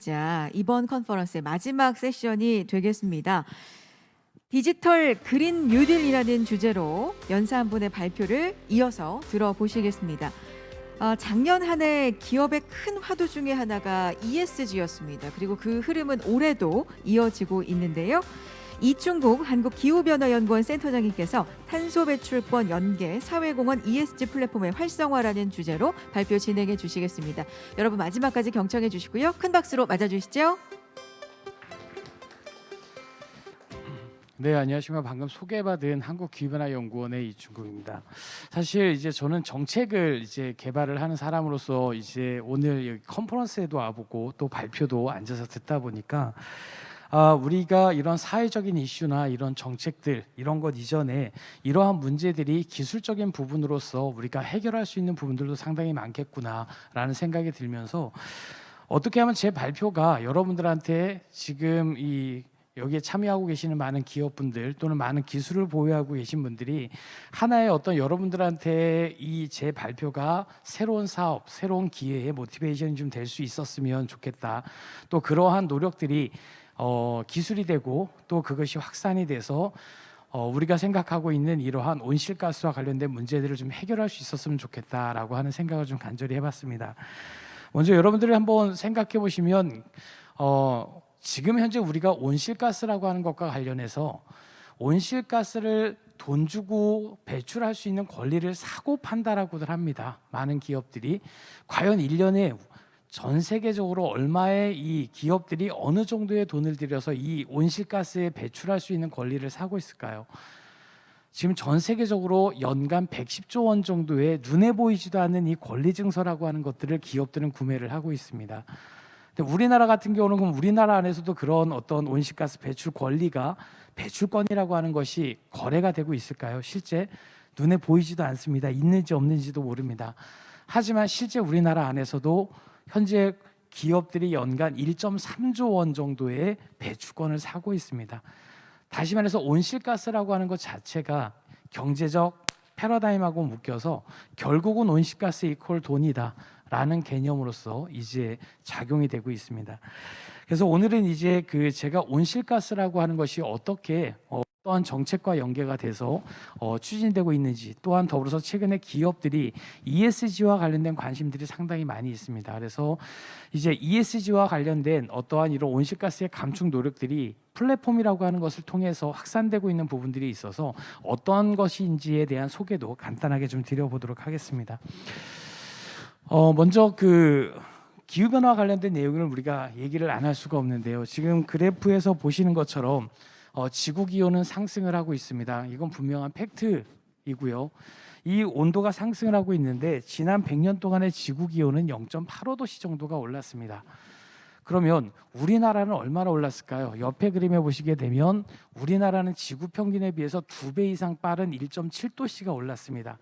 자, 이번 컨퍼런스의 마지막 세션이 되겠습니다. 디지털 그린 뉴딜이라는 주제로 연사 한 분의 발표를 이어서 들어보시겠습니다. 작년 한 해 기업의 큰 화두 중에 하나가 ESG였습니다. 그리고 그 흐름은 올해도 이어지고 있는데요. 이충국 한국기후변화연구원 센터장님께서 탄소 배출권 연계 사회공헌 ESG 플랫폼의 활성화라는 주제로 발표 진행해 주시겠습니다. 여러분 마지막까지 경청해 주시고요. 큰 박수로 맞아주시죠. 네, 안녕하십니까. 방금 소개받은 한국기후변화연구원의 이충국입니다. 사실 이제 저는 정책을 개발을 하는 사람으로서 오늘 여기 컨퍼런스에도 와보고 또 발표도 앉아서 듣다 보니까 우리가 이런 사회적인 이슈나 이런 정책들 이런 것 이전에 이러한 문제들이 기술적인 부분으로서 우리가 해결할 수 있는 부분들도 상당히 많겠구나라는 생각이 들면서 어떻게 하면 제 발표가 여러분들한테 지금 여기에 참여하고 계시는 많은 기업분들 또는 많은 기술을 보유하고 계신 분들이 하나의 어떤 여러분들한테 이 제 발표가 새로운 사업, 새로운 기회의 모티베이션이 좀 될 수 있었으면 좋겠다. 또 그러한 노력들이 기술이 되고 또 그것이 확산이 돼서 우리가 생각하고 있는 이러한 온실가스와 관련된 문제들을 좀 해결할 수 있었으면 좋겠다라고 하는 생각을 좀 간절히 해봤습니다. 먼저 여러분들이 한번 생각해 보시면 지금 현재 우리가 온실가스라고 하는 것과 관련해서 온실가스를 돈 주고 배출할 수 있는 권리를 사고 판다라고들 합니다. 많은 기업들이 과연 1년에 전 세계적으로 얼마의 이 기업들이 어느 정도의 돈을 들여서 이 온실가스에 배출할 수 있는 권리를 사고 있을까요? 지금 전 세계적으로 연간 110조 원 정도의 눈에 보이지도 않는 이 권리 증서라고 하는 것들을 기업들은 구매를 하고 있습니다. 근데 우리나라 같은 경우는 그럼 우리나라 안에서도 그런 어떤 온실가스 배출 권리가 배출권이라고 하는 것이 거래가 되고 있을까요? 실제 눈에 보이지도 않습니다. 있는지 없는지도 모릅니다. 하지만 실제 우리나라 안에서도 현재 기업들이 연간 1.3조 원 정도의 배출권을 사고 있습니다. 다시 말해서 온실가스라고 하는 것 자체가 경제적 패러다임하고 묶여서 결국은 온실가스 이퀄 돈이다 라는 개념으로서 이제 작용이 되고 있습니다. 그래서 오늘은 제가 온실가스라고 하는 것이 어떻게 어떠한 정책과 연계가 돼서 추진되고 있는지, 또한 더불어서 최근에 기업들이 ESG와 관련된 관심들이 상당히 많이 있습니다. 그래서 ESG와 관련된 어떠한 이런 온실가스의 감축 노력들이 플랫폼이라고 하는 것을 통해서 확산되고 있는 부분들이 있어서 어떠한 것인지에 대한 소개도 간단하게 좀 드려보도록 하겠습니다. 먼저 기후변화와 관련된 내용을 우리가 얘기를 안 할 수가 없는데요. 지금 그래프에서 보시는 것처럼 지구 기온은 상승을 하고 있습니다. 이건 분명한 팩트이고요. 이 온도가 상승을 하고 있는데 지난 100년 동안의 지구 기온은 0.85도씨 정도가 올랐습니다. 그러면 우리나라는 얼마나 올랐을까요? 옆에 그림에 보시게 되면 우리나라는 지구 평균에 비해서 2배 이상 빠른 1.7도씨가 올랐습니다.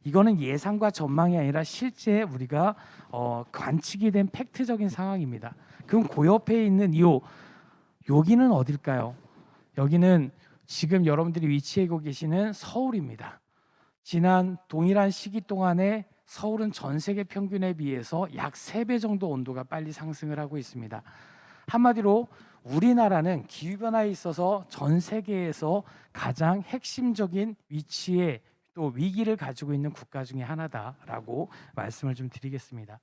이거는 예상과 전망이 아니라 실제 우리가 관측이 된 팩트적인 상황입니다. 그럼 그 옆에 있는 여기는 어딜까요? 여기는 지금 여러분들이 위치하고 계시는 서울입니다. 지난 동일한 시기 동안에 서울은 전 세계 평균에 비해서 약 3배 정도 온도가 빨리 상승을 하고 있습니다. 한마디로 우리나라는 기후변화에 있어서 전 세계에서 가장 핵심적인 위치에 또 위기를 가지고 있는 국가 중에 하나다라고 말씀을 좀 드리겠습니다.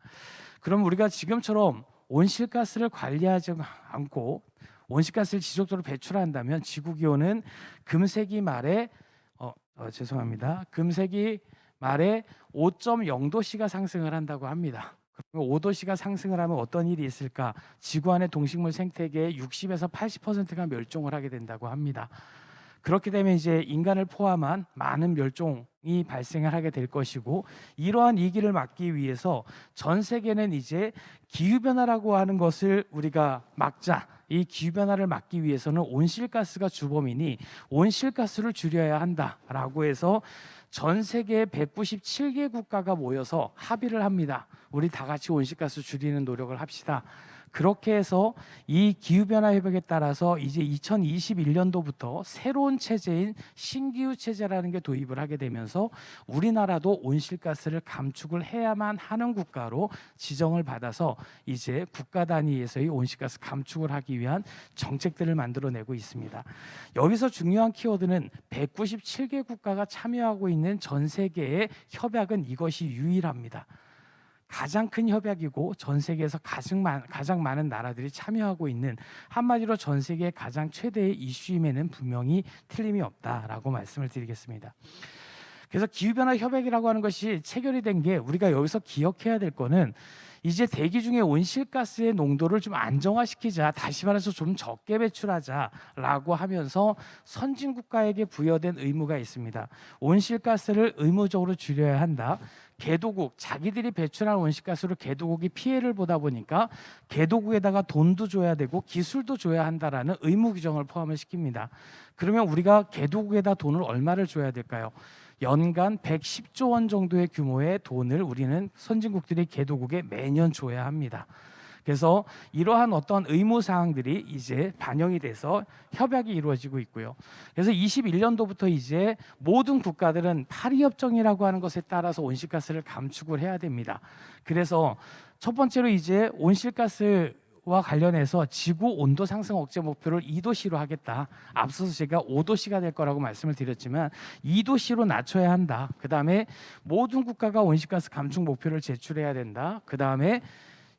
그럼 우리가 지금처럼 온실가스를 관리하지 않고 온실가스를 지속적으로 배출한다면 지구기온은 금세기 말에 금세기 말에 5.0도씨가 상승을 한다고 합니다. 그러면 5도씨가 상승을 하면 어떤 일이 있을까? 지구 안의 동식물 생태계의 60에서 80%가 멸종을 하게 된다고 합니다. 그렇게 되면 인간을 포함한 많은 멸종이 발생을 하게 될 것이고, 이러한 위기를 막기 위해서 전 세계는 기후변화라고 하는 것을 우리가 막자, 이 기후변화를 막기 위해서는 온실가스가 주범이니 온실가스를 줄여야 한다라고 해서 전 세계 197개 국가가 모여서 합의를 합니다. 우리 다 같이 온실가스 줄이는 노력을 합시다. 그렇게 해서 이 기후변화 협약에 따라서 이제 2021년도부터 새로운 체제인 신기후 체제라는 게 도입을 하게 되면서 우리나라도 온실가스를 감축을 해야만 하는 국가로 지정을 받아서 이제 국가 단위에서의 온실가스 감축을 하기 위한 정책들을 만들어내고 있습니다. 여기서 중요한 키워드는 197개 국가가 참여하고 있는 전 세계의 협약은 이것이 유일합니다. 가장 큰 협약이고 전 세계에서 가장 많은 나라들이 참여하고 있는, 한마디로 전 세계의 가장 최대의 이슈임에는 분명히 틀림이 없다라고 말씀을 드리겠습니다. 그래서 기후변화 협약이라고 하는 것이 체결이 된 게, 우리가 여기서 기억해야 될 거는 이제 대기 중에 온실가스의 농도를 좀 안정화시키자, 다시 말해서 좀 적게 배출하자라고 하면서 선진국가에게 부여된 의무가 있습니다. 온실가스를 의무적으로 줄여야 한다. 개도국, 자기들이 배출한 온실가스로 개도국이 피해를 보다 보니까 개도국에다가 돈도 줘야 되고 기술도 줘야 한다라는 의무 규정을 포함을 시킵니다. 그러면 우리가 개도국에다 돈을 얼마를 줘야 될까요? 연간 110조 원 정도의 규모의 돈을 우리는 선진국들이 개도국에 매년 줘야 합니다. 그래서 이러한 어떤 의무 사항들이 이제 반영이 돼서 협약이 이루어지고 있고요. 그래서 21년도부터 이제 모든 국가들은 파리 협정이라고 하는 것에 따라서 온실가스를 감축을 해야 됩니다. 그래서 첫 번째로 이제 온실가스와 관련해서 지구 온도 상승 억제 목표를 2도씨로 하겠다. 앞서서 제가 5도씨가 될 거라고 말씀을 드렸지만 2도씨로 낮춰야 한다. 그다음에 모든 국가가 온실가스 감축 목표를 제출해야 된다. 그다음에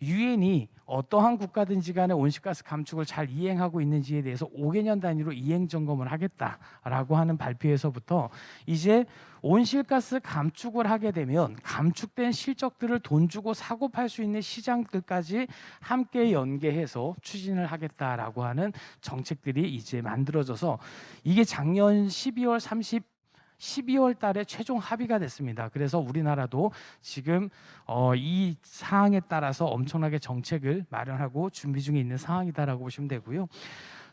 유엔이 어떠한 국가든지 간에 온실가스 감축을 잘 이행하고 있는지에 대해서 5개년 단위로 이행 점검을 하겠다라고 하는 발표에서부터 이제 온실가스 감축을 하게 되면 감축된 실적들을 돈 주고 사고 팔 수 있는 시장들까지 함께 연계해서 추진을 하겠다라고 하는 정책들이 이제 만들어져서, 이게 작년 12월 달에 최종 합의가 됐습니다. 그래서 우리나라도 지금 이 사항에 따라서 엄청나게 정책을 마련하고 준비 중에 있는 상황이다라고 보시면 되고요.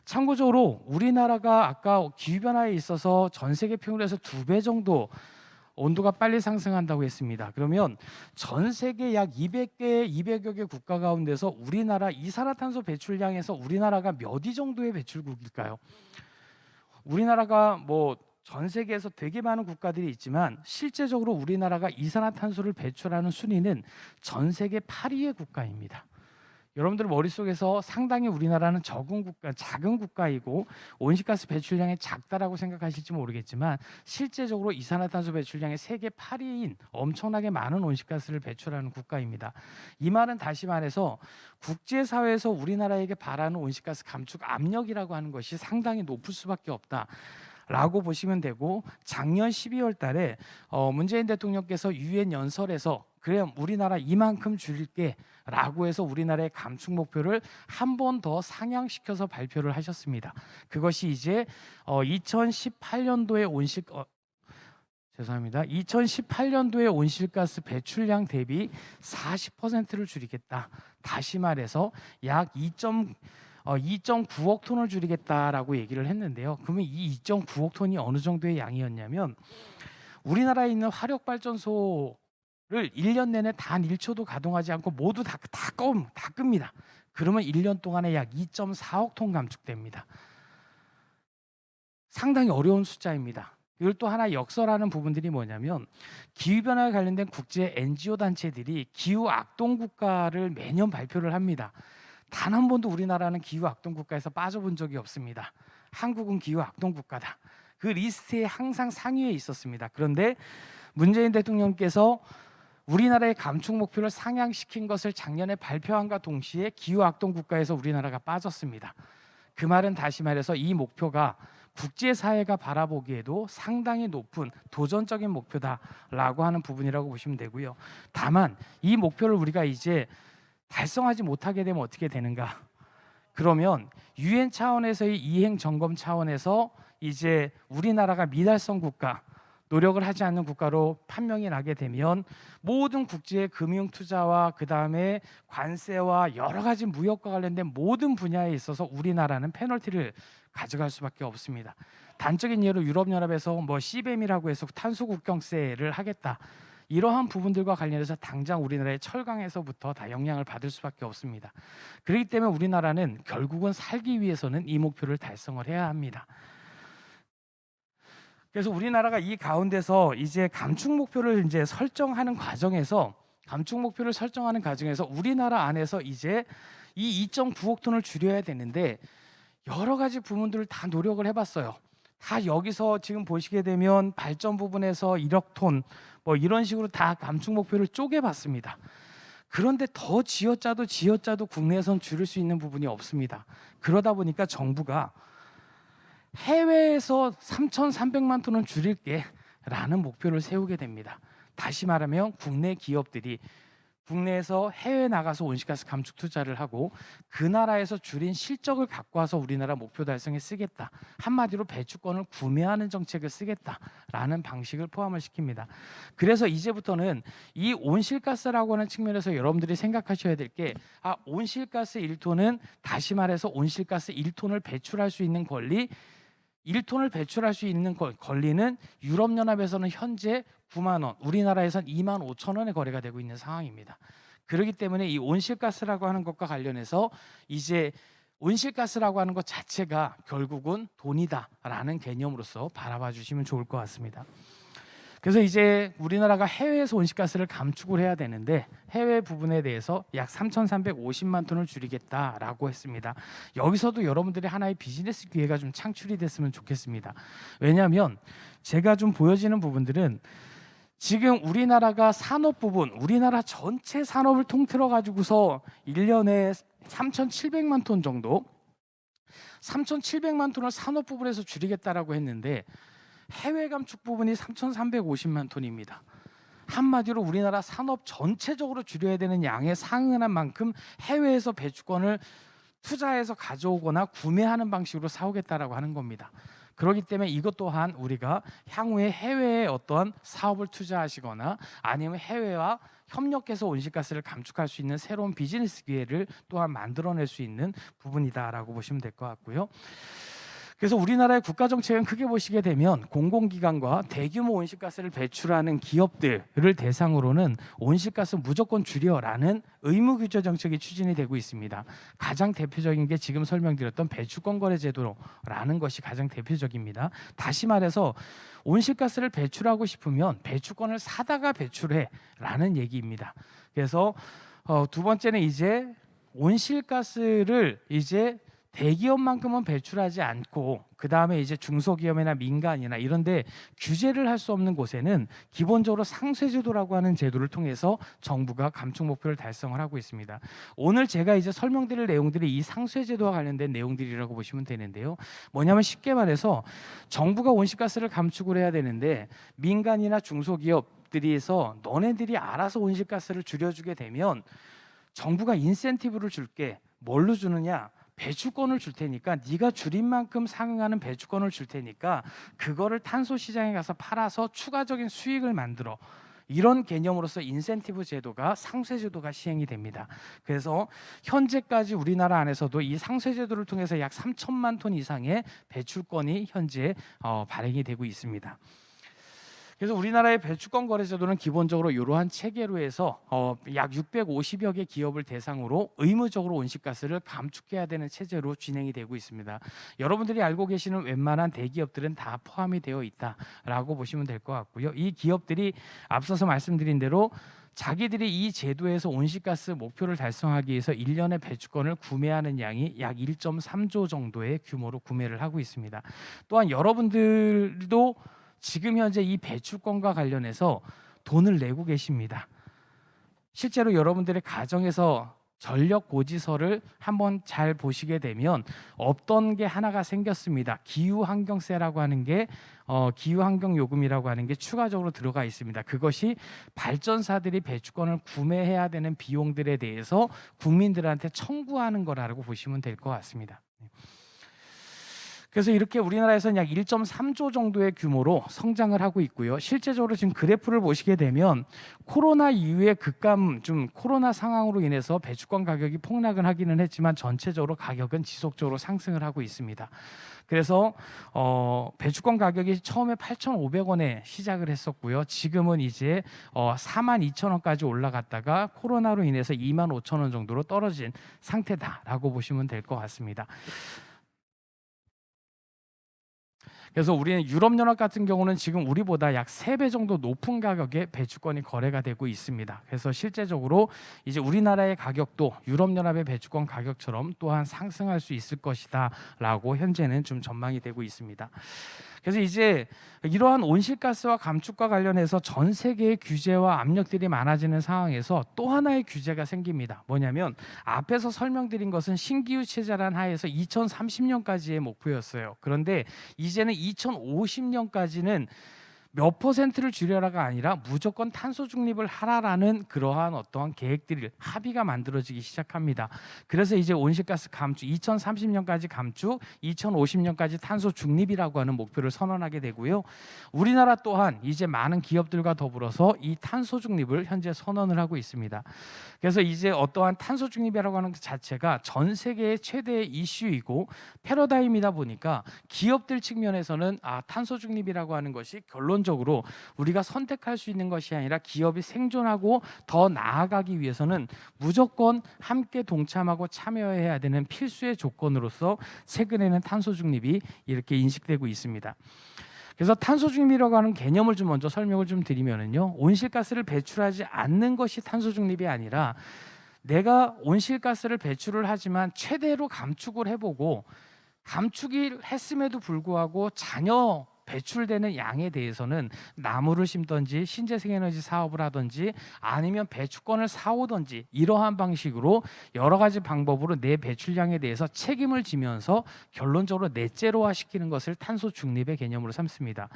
참고적으로 우리나라가 아까 기후변화에 있어서 전 세계 평균에서 2배 정도 온도가 빨리 상승한다고 했습니다. 그러면 전 세계 약 200여 개 국가 가운데서 우리나라 이산화탄소 배출량에서 우리나라가 몇 위 정도의 배출국일까요? 우리나라가 전 세계에서 되게 많은 국가들이 있지만 실제적으로 우리나라가 이산화탄소를 배출하는 순위는 전 세계 8위의 국가입니다. 여러분들 머릿속에서 상당히 우리나라는 작은 국가이고 온실가스 배출량이 작다라고 생각하실지 모르겠지만 실제적으로 이산화탄소 배출량의 세계 8위인 엄청나게 많은 온실가스를 배출하는 국가입니다. 이 말은 다시 말해서 국제사회에서 우리나라에게 바라는 온실가스 감축 압력이라고 하는 것이 상당히 높을 수밖에 없다 라고 보시면 되고, 작년 12월 달에 문재인 대통령께서 유엔 연설에서 그래 우리나라 이만큼 줄일게 라고 해서 우리나라의 감축 목표를 한 번 더 상향시켜서 발표를 하셨습니다. 그것이 이제 2018년도의 2018년도의 온실가스 배출량 대비 40%를 줄이겠다. 다시 말해서 약 2.9억 톤을 줄이겠다라고 얘기를 했는데요. 그러면 이 2.9억 톤이 어느 정도의 양이었냐면, 우리나라에 있는 화력발전소를 1년 내내 단 1초도 가동하지 않고 모두 다 끕니다. 그러면 1년 동안에 약 2.4억 톤 감축됩니다. 상당히 어려운 숫자입니다. 이걸 또 하나 역설하는 부분들이 뭐냐면, 기후변화에 관련된 국제 NGO 단체들이 기후 악동 국가를 매년 발표를 합니다. 단 한 번도 우리나라는 기후 악동 국가에서 빠져본 적이 없습니다. 한국은 기후 악동 국가다. 그 리스트에 항상 상위에 있었습니다. 그런데 문재인 대통령께서 우리나라의 감축 목표를 상향시킨 것을 작년에 발표함과 동시에 기후 악동 국가에서 우리나라가 빠졌습니다. 그 말은 다시 말해서 이 목표가 국제사회가 바라보기에도 상당히 높은 도전적인 목표다라고 하는 부분이라고 보시면 되고요. 다만 이 목표를 우리가 이제 달성하지 못하게 되면 어떻게 되는가? 그러면 유엔 차원에서의 이행 점검 차원에서 이제 우리나라가 미달성 국가, 노력을 하지 않는 국가로 판명이 나게 되면 모든 국제 금융 투자와 그다음에 관세와 여러 가지 무역과 관련된 모든 분야에 있어서 우리나라는 페널티를 가져갈 수밖에 없습니다. 단적인 예로 유럽연합에서 CBAM이라고 해서 탄소 국경세를 하겠다. 이러한 부분들과 관련해서 당장 우리나라의 철강에서부터 다 영향을 받을 수밖에 없습니다. 그렇기 때문에 우리나라는 결국은 살기 위해서는 이 목표를 달성을 해야 합니다. 그래서 우리나라가 이 가운데서 이제 감축 목표를 이제 설정하는 과정에서 우리나라 안에서 이제 이 2.9억 톤을 줄여야 되는데 여러 가지 부분들을 다 노력을 해봤어요. 다 여기서 지금 보시게 되면 발전 부분에서 1억 톤 뭐 이런 식으로 다 감축 목표를 쪼개봤습니다. 그런데 더 쥐어짜도 국내에선 줄일 수 있는 부분이 없습니다. 그러다 보니까 정부가 해외에서 3,300만 톤은 줄일게 라는 목표를 세우게 됩니다. 다시 말하면 국내 기업들이 국내에서 해외에 나가서 온실가스 감축 투자를 하고 그 나라에서 줄인 실적을 갖고 와서 우리나라 목표 달성에 쓰겠다. 한마디로 배출권을 구매하는 정책을 쓰겠다라는 방식을 포함을 시킵니다. 그래서 이제부터는 이 온실가스라고 하는 측면에서 여러분들이 생각하셔야 될 게 온실가스 1톤은 다시 말해서 온실가스 1톤을 배출할 수 있는 권리 1톤을 배출할 수 있는 권리는 유럽연합에서는 현재 9만 원, 우리나라에선 2만 5천 원에 거래가 되고 있는 상황입니다. 그렇기 때문에 이 온실가스라고 하는 것과 관련해서 이제 온실가스라고 하는 것 자체가 결국은 돈이다라는 개념으로서 바라봐 주시면 좋을 것 같습니다. 그래서 이제 우리나라가 해외에서 온실가스를 감축을 해야 되는데 해외 부분에 대해서 약 3,350만 톤을 줄이겠다라고 했습니다. 여기서도 여러분들의 하나의 비즈니스 기회가 좀 창출이 됐으면 좋겠습니다. 왜냐하면 제가 좀 보여지는 부분들은 지금 우리나라가 산업 부분, 우리나라 전체 산업을 통틀어 가지고서 1년에 3,700만 톤 정도 3,700만 톤을 산업 부분에서 줄이겠다라고 했는데 해외 감축 부분이 3,350만 톤입니다. 한마디로 우리나라 산업 전체적으로 줄여야 되는 양에 상응하는 만큼 해외에서 배출권을 투자해서 가져오거나 구매하는 방식으로 사오겠다라고 하는 겁니다. 그렇기 때문에 이것 또한 우리가 향후에 해외에 어떤 사업을 투자하시거나 아니면 해외와 협력해서 온실가스를 감축할 수 있는 새로운 비즈니스 기회를 또한 만들어낼 수 있는 부분이다라고 보시면 될 것 같고요. 그래서 우리나라의 국가 정책은 크게 보시게 되면 공공기관과 대규모 온실가스를 배출하는 기업들을 대상으로는 온실가스 무조건 줄여라는 의무 규제 정책이 추진이 되고 있습니다. 가장 대표적인 게 지금 설명드렸던 배출권 거래 제도라는 것이 가장 대표적입니다. 다시 말해서 온실가스를 배출하고 싶으면 배출권을 사다가 배출해라는 얘기입니다. 그래서 두 번째는 이제 온실가스를 이제 대기업만큼은 배출하지 않고 그 다음에 이제 중소기업이나 민간이나 이런데 규제를 할 수 없는 곳에는 기본적으로 상쇄제도라고 하는 제도를 통해서 정부가 감축 목표를 달성을 하고 있습니다. 오늘 제가 이제 설명드릴 내용들이 이 상쇄제도와 관련된 내용들이라고 보시면 되는데요. 뭐냐면 쉽게 말해서 정부가 온실가스를 감축을 해야 되는데 민간이나 중소기업들이서 너네들이 알아서 온실가스를 줄여주게 되면 정부가 인센티브를 줄게. 뭘로 주느냐? 배출권을 줄 테니까 네가 줄인 만큼 상응하는 배출권을 줄 테니까 그거를 탄소 시장에 가서 팔아서 추가적인 수익을 만들어. 이런 개념으로서 인센티브 제도가 상쇄 제도가 시행이 됩니다. 그래서 현재까지 우리나라 안에서도 이 상쇄 제도를 통해서 약 3천만 톤 이상의 배출권이 현재 발행이 되고 있습니다. 그래서 우리나라의 배출권 거래 제도는 기본적으로 이러한 체계로 해서 약 650여 개 기업을 대상으로 의무적으로 온실가스를 감축해야 되는 체제로 진행이 되고 있습니다. 여러분들이 알고 계시는 웬만한 대기업들은 다 포함이 되어 있다라고 보시면 될 것 같고요. 이 기업들이 앞서서 말씀드린 대로 자기들이 이 제도에서 온실가스 목표를 달성하기 위해서 1년의 배출권을 구매하는 양이 약 1.3조 정도의 규모로 구매를 하고 있습니다. 또한 여러분들도 지금 현재 이 배출권과 관련해서 돈을 내고 계십니다. 실제로 여러분들의 가정에서 전력 고지서를 한번 잘 보시게 되면 없던 게 하나가 생겼습니다. 기후환경세라고 하는 게 기후환경요금이라고 하는 게 추가적으로 들어가 있습니다. 그것이 발전사들이 배출권을 구매해야 되는 비용들에 대해서 국민들한테 청구하는 거라고 보시면 될 것 같습니다. 그래서 이렇게 우리나라에서는 약 1.3조 정도의 규모로 성장을 하고 있고요. 실제적으로 지금 그래프를 보시게 되면 코로나 이후에 좀 코로나 상황으로 인해서 배추권 가격이 폭락은 하기는 했지만 전체적으로 가격은 지속적으로 상승을 하고 있습니다. 그래서 배추권 가격이 처음에 8,500원에 시작을 했었고요. 지금은 이제 42,000원까지 올라갔다가 코로나로 인해서 25,000원 정도로 떨어진 상태다라고 보시면 될 것 같습니다. 그래서 우리는 유럽연합 같은 경우는 지금 우리보다 약 3배 정도 높은 가격에 배추권이 거래가 되고 있습니다. 그래서 실제적으로 이제 우리나라의 가격도 유럽연합의 배추권 가격처럼 또한 상승할 수 있을 것이다라고 현재는 좀 전망이 되고 있습니다. 그래서 이제 이러한 온실가스와 감축과 관련해서 전 세계의 규제와 압력들이 많아지는 상황에서 또 하나의 규제가 생깁니다. 뭐냐면 앞에서 설명드린 것은 신기후 체제란 하에서 2030년까지의 목표였어요. 그런데 이제는 2050년까지는 몇 퍼센트를 줄여라가 아니라 무조건 탄소 중립을 하라라는 그러한 어떠한 계획들이 합의가 만들어지기 시작합니다. 그래서 이제 온실가스 감축 2030년까지 감축, 2050년까지 탄소 중립이라고 하는 목표를 선언하게 되고요. 우리나라 또한 이제 많은 기업들과 더불어서 이 탄소 중립을 현재 선언을 하고 있습니다. 그래서 이제 어떠한 탄소 중립이라고 하는 것 자체가 전 세계의 최대의 이슈이고 패러다임이다 보니까 기업들 측면에서는 탄소 중립이라고 하는 것이 결론적으로 우리가 선택할 수 있는 것이 아니라 기업이 생존하고 더 나아가기 위해서는 무조건 함께 동참하고 참여해야 되는 필수의 조건으로서 최근에는 탄소 중립이 이렇게 인식되고 있습니다. 그래서 탄소 중립이라고 하는 개념을 좀 먼저 설명을 좀 드리면은요, 온실가스를 배출하지 않는 것이 탄소 중립이 아니라 내가 온실가스를 배출을 하지만 최대로 감축을 해보고 감축을 했음에도 불구하고 잔여 배출되는 양에 대해서는 나무를 심든지 신재생에너지 사업을 하든지 아니면 배추권을 사오든지 이러한 방식으로 여러 가지 방법으로 내 배출량에 대해서 책임을 지면서 결론적으로 넷제로화시키는 것을 탄소 중립의 개념으로 삼습니다.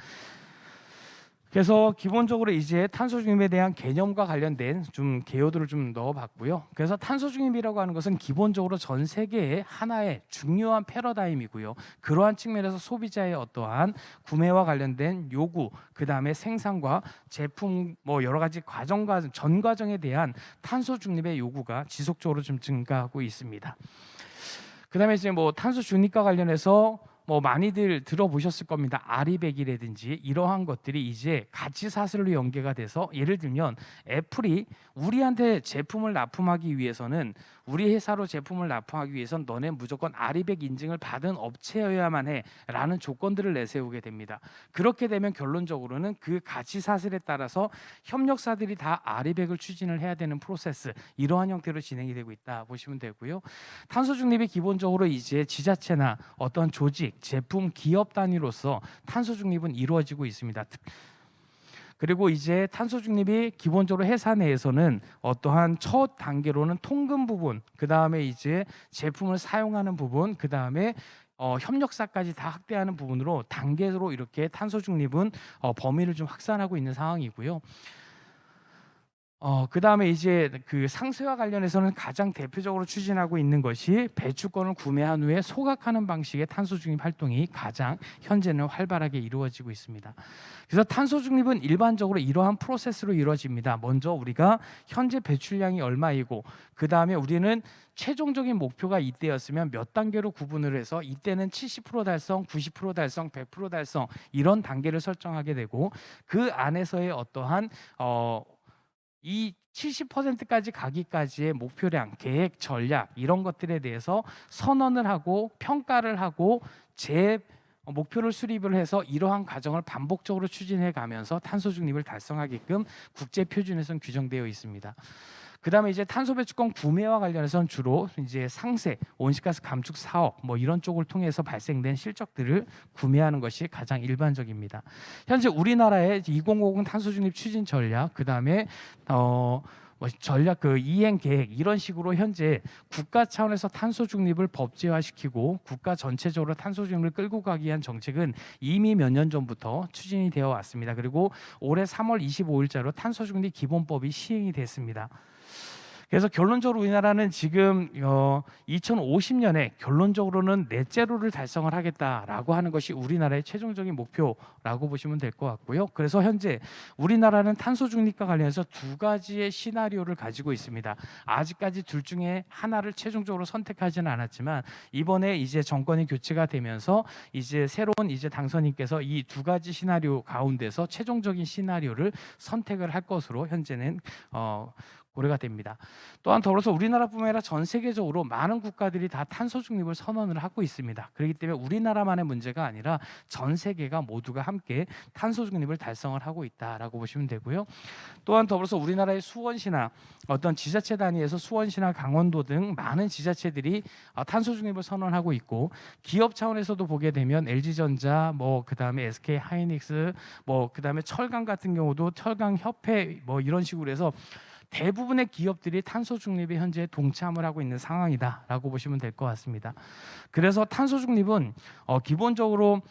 그래서 기본적으로 이제 탄소 중립에 대한 개념과 관련된 좀 개요들을 좀 넣어봤고요. 그래서 탄소 중립이라고 하는 것은 기본적으로 전 세계의 하나의 중요한 패러다임이고요. 그러한 측면에서 소비자의 어떠한 구매와 관련된 요구, 그 다음에 생산과 제품 여러 가지 과정과 전 과정에 대한 탄소 중립의 요구가 지속적으로 좀 증가하고 있습니다. 그 다음에 이제 탄소 중립과 관련해서 많이들 들어보셨을 겁니다. 아리백이라든지 이러한 것들이 이제 가치 사슬로 연계가 돼서, 예를 들면 애플이 우리한테 제품을 납품하기 위해서는, 우리 회사로 제품을 납품하기 위해서는 너네 무조건 아리백 인증을 받은 업체여야만 해라는 조건들을 내세우게 됩니다. 그렇게 되면 결론적으로는 그 가치 사슬에 따라서 협력사들이 다 아리백을 추진을 해야 되는 프로세스, 이러한 형태로 진행이 되고 있다 보시면 되고요. 탄소 중립이 기본적으로 이제 지자체나 어떤 조직, 제품, 기업 단위로서 탄소 중립은 이루어지고 있습니다. 그리고 이제 탄소 중립이 기본적으로 회사 내에서는 어떠한 첫 단계로는 통금 부분, 그 다음에 이제 제품을 사용하는 부분, 그 다음에 협력사까지 다 확대하는 부분으로 단계로 이렇게 탄소 중립은 범위를 좀 확산하고 있는 상황이고요. 그 다음에 이제 그 상세와 관련해서는 가장 대표적으로 추진하고 있는 것이 배추권을 구매한 후에 소각하는 방식의 탄소 중립 활동이 가장 현재는 활발하게 이루어지고 있습니다. 그래서 탄소 중립은 일반적으로 이러한 프로세스로 이루어집니다. 먼저 우리가 현재 배출량이 얼마이고, 그 다음에 우리는 최종적인 목표가 이때였으면 몇 단계로 구분을 해서 이때는 70% 달성, 90% 달성, 100% 달성 이런 단계를 설정하게 되고, 그 안에서의 어떠한 이 70%까지 가기까지의 목표량, 계획, 전략 이런 것들에 대해서 선언을 하고 평가를 하고 목표를 수립을 해서 이러한 과정을 반복적으로 추진해 가면서 탄소 중립을 달성하게끔 국제 표준에서는 규정되어 있습니다. 그다음에 이제 탄소 배출권 구매와 관련해서는 주로 이제 상세, 온실가스 감축 사업 이런 쪽을 통해서 발생된 실적들을 구매하는 것이 가장 일반적입니다. 현재 우리나라의 2050 탄소 중립 추진 전략, 그다음에 전략 이행 계획 이런 식으로 현재 국가 차원에서 탄소 중립을 법제화시키고 국가 전체적으로 탄소 중립을 끌고 가기 위한 정책은 이미 몇 년 전부터 추진이 되어 왔습니다. 그리고 올해 3월 25일자로 탄소 중립 기본법이 시행이 됐습니다. 그래서 결론적으로 우리나라는 지금 2050년에 결론적으로는 넷제로를 달성을 하겠다라고 하는 것이 우리나라의 최종적인 목표라고 보시면 될 것 같고요. 그래서 현재 우리나라는 탄소 중립과 관련해서 두 가지의 시나리오를 가지고 있습니다. 아직까지 둘 중에 하나를 최종적으로 선택하지는 않았지만 이번에 이제 정권이 교체가 되면서 이제 새로운 이제 당선인께서 이 두 가지 시나리오 가운데서 최종적인 시나리오를 선택을 할 것으로 현재는 고려가 됩니다. 또한 더불어서 우리나라뿐만 아니라 전 세계적으로 많은 국가들이 다 탄소 중립을 선언을 하고 있습니다. 그렇기 때문에 우리나라만의 문제가 아니라 전 세계가 모두가 함께 탄소 중립을 달성을 하고 있다라고 보시면 되고요. 또한 더불어서 우리나라의 수원시나 어떤 지자체 단위에서 수원시나 강원도 등 많은 지자체들이 탄소 중립을 선언하고 있고, 기업 차원에서도 보게 되면 LG전자, 뭐 그다음에 SK 하이닉스, 뭐 그다음에 철강 같은 경우도 철강 협회 뭐 이런 식으로 해서 대부분의 기업들이 탄소 중립에 현재 동참을 하고 있는 상황이다라고 보시면 될 것 같습니다. 그래서 탄소 중립은 기본적으로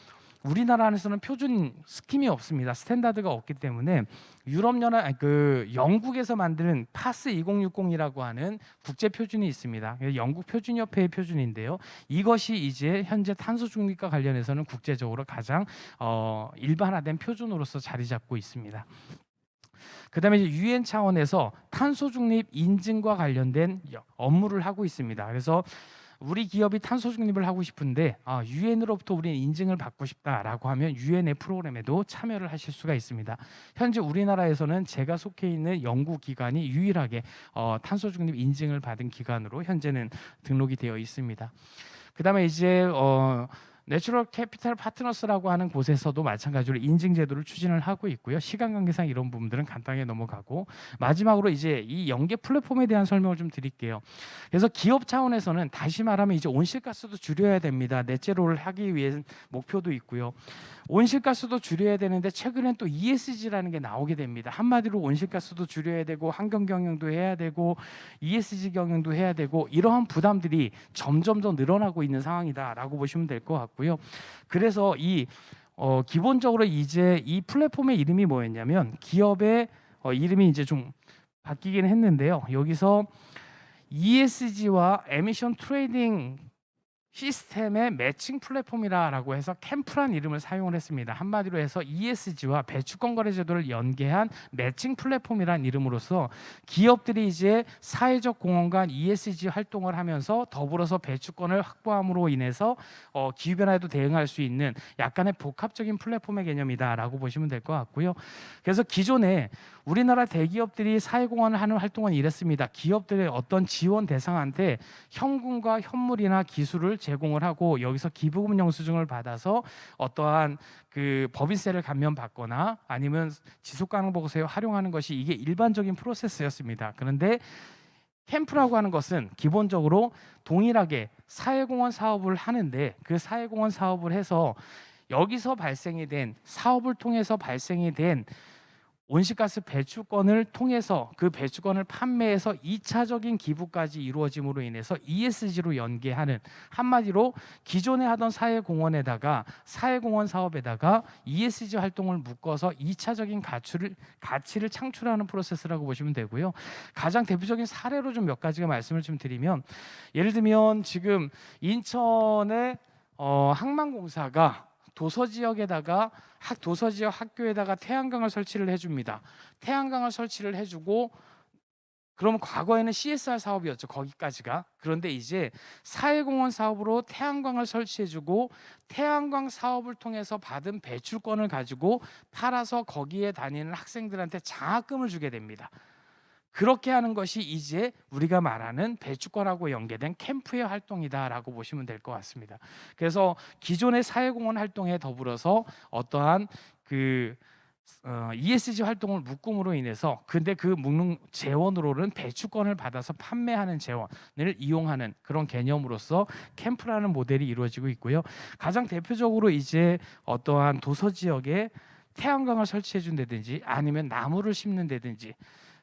우리나라 안에서는 표준 스킴이 없습니다. 스탠다드가 없기 때문에 유럽연합 영국에서 만드는 파스 2060이라고 하는 국제 표준이 있습니다. 영국 표준협회의 표준인데요. 이것이 이제 현재 탄소 중립과 관련해서는 국제적으로 가장 일반화된 표준으로서 자리 잡고 있습니다. 그다음에 이제 유엔 차원에서 탄소 중립 인증과 관련된 업무를 하고 있습니다. 그래서 우리 기업이 탄소 중립을 하고 싶은데 유엔으로부터 우리는 인증을 받고 싶다라고 하면 유엔의 프로그램에도 참여를 하실 수가 있습니다. 현재 우리나라에서는 제가 속해 있는 연구 기관이 유일하게 탄소 중립 인증을 받은 기관으로 현재는 등록이 되어 있습니다. 그다음에 이제 내추럴 캐피탈 파트너스라고 하는 곳에서도 마찬가지로 인증 제도를 추진을 하고 있고요. 시간 관계상 이런 부분들은 간단하게 넘어가고, 마지막으로 이제 이 연계 플랫폼에 대한 설명을 좀 드릴게요. 그래서 기업 차원에서는 다시 말하면 이제 온실가스도 줄여야 됩니다. 넷제로를 하기 위해 목표도 있고요. 온실가스도 줄여야 되는데 최근엔 또 ESG라는 게 나오게 됩니다. 한마디로 온실가스도 줄여야 되고 환경 경영도 해야 되고 ESG 경영도 해야 되고, 이러한 부담들이 점점 더 늘어나고 있는 상황이다라고 보시면 될 것 같고요. 그래서 기본적으로 이제 이 플랫폼의 이름이 뭐였냐면, 기업의 이름이 이제 좀 바뀌긴 했는데요. 여기서 ESG와 에미션 트레이딩 시스템의 매칭 플랫폼이라고 해서 캠프란 이름을 사용을 했습니다. 한마디로 해서 ESG와 배출권 거래 제도를 연계한 매칭 플랫폼이란 이름으로써 기업들이 이제 사회적 공헌과 ESG 활동을 하면서 더불어서 배출권을 확보함으로 인해서 기후 변화에도 대응할 수 있는 약간의 복합적인 플랫폼의 개념이다라고 보시면 될 것 같고요. 그래서 기존에 우리나라 대기업들이 사회공헌을 하는 활동은 이랬습니다. 기업들의 어떤 지원 대상한테 현금과 현물이나 기술을 제공을 하고 여기서 기부금 영수증을 받아서 어떠한 그 법인세를 감면받거나 아니면 지속가능보고서에 활용하는 것이 이게 일반적인 프로세스였습니다. 그런데 캠프라고 하는 것은 기본적으로 동일하게 사회공헌 사업을 하는데, 그 사회공헌 사업을 해서 여기서 발생이 된 사업을 통해서 발생이 된 온실가스 배출권을 통해서 그 배출권을 판매해서 2차적인 기부까지 이루어짐으로 인해서 ESG로 연계하는, 한마디로 기존에 하던 사회공헌에다가 사회공헌 사업에다가 ESG 활동을 묶어서 2차적인 가치를 창출하는 프로세스라고 보시면 되고요. 가장 대표적인 사례로 좀 몇 가지가 말씀을 좀 드리면, 예를 들면 지금 인천의 항만공사가 도서지역에다가 도서지역 학교에다가 태양광을 설치를 해줍니다. 태양광을 설치를 해주고, 그럼 과거에는 CSR 사업이었죠, 거기까지가. 그런데 이제 사회공헌 사업으로 태양광을 설치해주고 태양광 사업을 통해서 받은 배출권을 가지고 팔아서 거기에 다니는 학생들한테 장학금을 주게 됩니다. 그렇게 하는 것이 이제 우리가 말하는 배출권하고 연계된 캠프의 활동이다라고 보시면 될 것 같습니다. 그래서 기존의 사회공헌 활동에 더불어서 어떠한 ESG 활동을 묶음으로 인해서, 근데 그 묶는 재원으로는 배출권을 받아서 판매하는 재원을 이용하는 그런 개념으로서 캠프라는 모델이 이루어지고 있고요. 가장 대표적으로 이제 어떠한 도서 지역에 태양광을 설치해 준다든지 아니면 나무를 심는다든지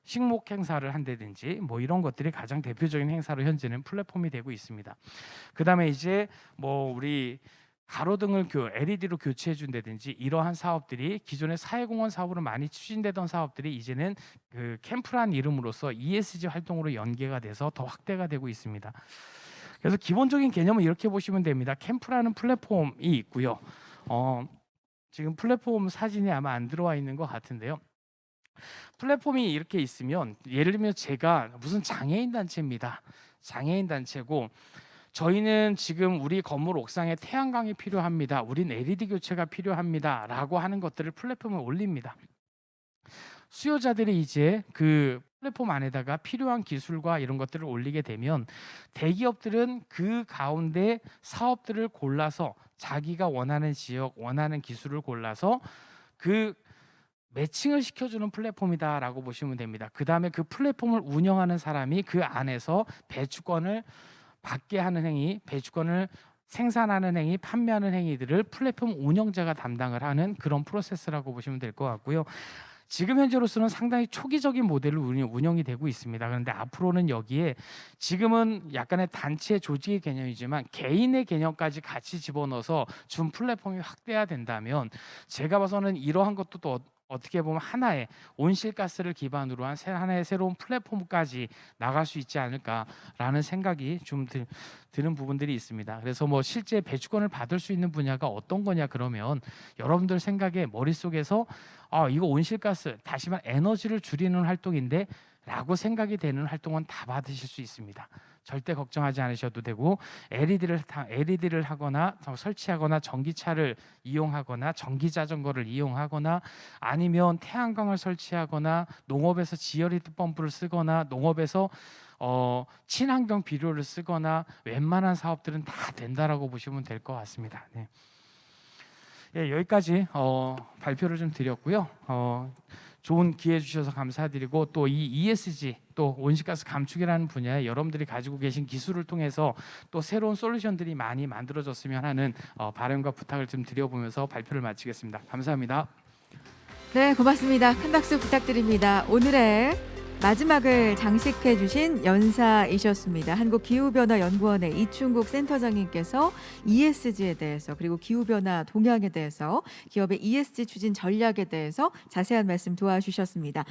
식목 행사를 한다든지 뭐 이런 것들이 가장 대표적인 행사로 현재는 플랫폼이 되고 있습니다. 그다음에 이제 뭐 우리 가로등을 LED로 교체해 준다든지 이러한 사업들이 기존의 사회공헌 사업으로 많이 추진되던 사업들이 이제는 그 캠프란 이름으로서 ESG 활동으로 연계가 돼서 더 확대가 되고 있습니다. 그래서 기본적인 개념은 이렇게 보시면 됩니다. 캠프라는 플랫폼이 있고요. 지금 플랫폼 사진이 아마 안 들어와 있는 것 같은데요. 플랫폼이 이렇게 있으면 예를 들면 제가 무슨 장애인 단체입니다. 장애인 단체고 저희는 지금 우리 건물 옥상에 태양광이 필요합니다. 우린 LED 교체가 필요합니다. 라고 하는 것들을 플랫폼에 올립니다. 수요자들이 이제 그 플랫폼 안에다가 필요한 기술과 이런 것들을 올리게 되면 대기업들은 그 가운데 사업들을 골라서 자기가 원하는 지역, 원하는 기술을 골라서 그 매칭을 시켜주는 플랫폼이다라고 보시면 됩니다. 그 다음에 그 플랫폼을 운영하는 사람이 그 안에서 배주권을 받게 하는 행위, 배주권을 생산하는 행위, 판매하는 행위들을 플랫폼 운영자가 담당을 하는 그런 프로세스라고 보시면 될 것 같고요. 지금 현재로서는 상당히 초기적인 모델로 운영이 되고 있습니다. 그런데 앞으로는 여기에 지금은 약간의 단체 조직의 개념이지만 개인의 개념까지 같이 집어넣어서 준 플랫폼이 확대해야 된다면 제가 봐서는 이러한 것도 또 어떻게 보면 하나의 온실가스를 기반으로 한 하나의 새로운 플랫폼까지 나갈 수 있지 않을까라는 생각이 좀 드는 부분들이 있습니다. 그래서 뭐 실제 배주권을 받을 수 있는 분야가 어떤 거냐 그러면 여러분들 생각에 머릿속에서 이거 온실가스 다시 말해 에너지를 줄이는 활동인데 라고 생각이 되는 활동은 다 받으실 수 있습니다. 절대 걱정하지 않으셔도 되고 LED를 하거나 설치하거나 전기차를 이용하거나 전기자전거를 이용하거나 아니면 태양광을 설치하거나 농업에서 지열히트 펌프를 쓰거나 농업에서 친환경 비료를 쓰거나 웬만한 사업들은 다 된다라고 보시면 될 것 같습니다. 네. 예, 여기까지 발표를 좀 드렸고요. 좋은 기회 주셔서 감사드리고 또 이 ESG 또 온실가스 감축이라는 분야에 여러분들이 가지고 계신 기술을 통해서 또 새로운 솔루션들이 많이 만들어졌으면 하는 바람과 부탁을 좀 드려보면서 발표를 마치겠습니다. 감사합니다. 네, 고맙습니다. 큰 박수 부탁드립니다. 오늘의 마지막을 장식해 주신 연사이셨습니다. 한국기후변화연구원의 이충국 센터장님께서 ESG에 대해서 그리고 기후변화 동향에 대해서 기업의 ESG 추진 전략에 대해서 자세한 말씀 도와주셨습니다.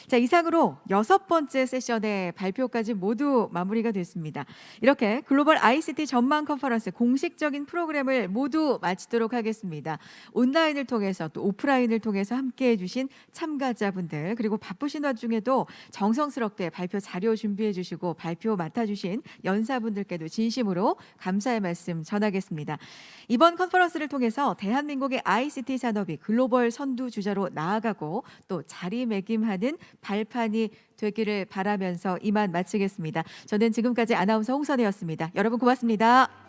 자, 이상으로 6번째 세션의 발표까지 모두 마무리가 됐습니다. 이렇게 글로벌 ICT 전망 컨퍼런스 공식적인 프로그램을 모두 마치도록 하겠습니다. 온라인을 통해서 또 오프라인을 통해서 함께해 주신 참가자분들 그리고 바쁘신 와중에도 정성스럽게 발표 자료 준비해 주시고 발표 맡아주신 연사분들께도 진심으로 감사의 말씀 전하겠습니다. 이번 컨퍼런스를 통해서 대한민국의 ICT 산업이 글로벌 선두주자로 나아가고 또 자리매김하는 발판이 되기를 바라면서 이만 마치겠습니다. 저는 지금까지 아나운서 홍선혜였습니다. 여러분 고맙습니다.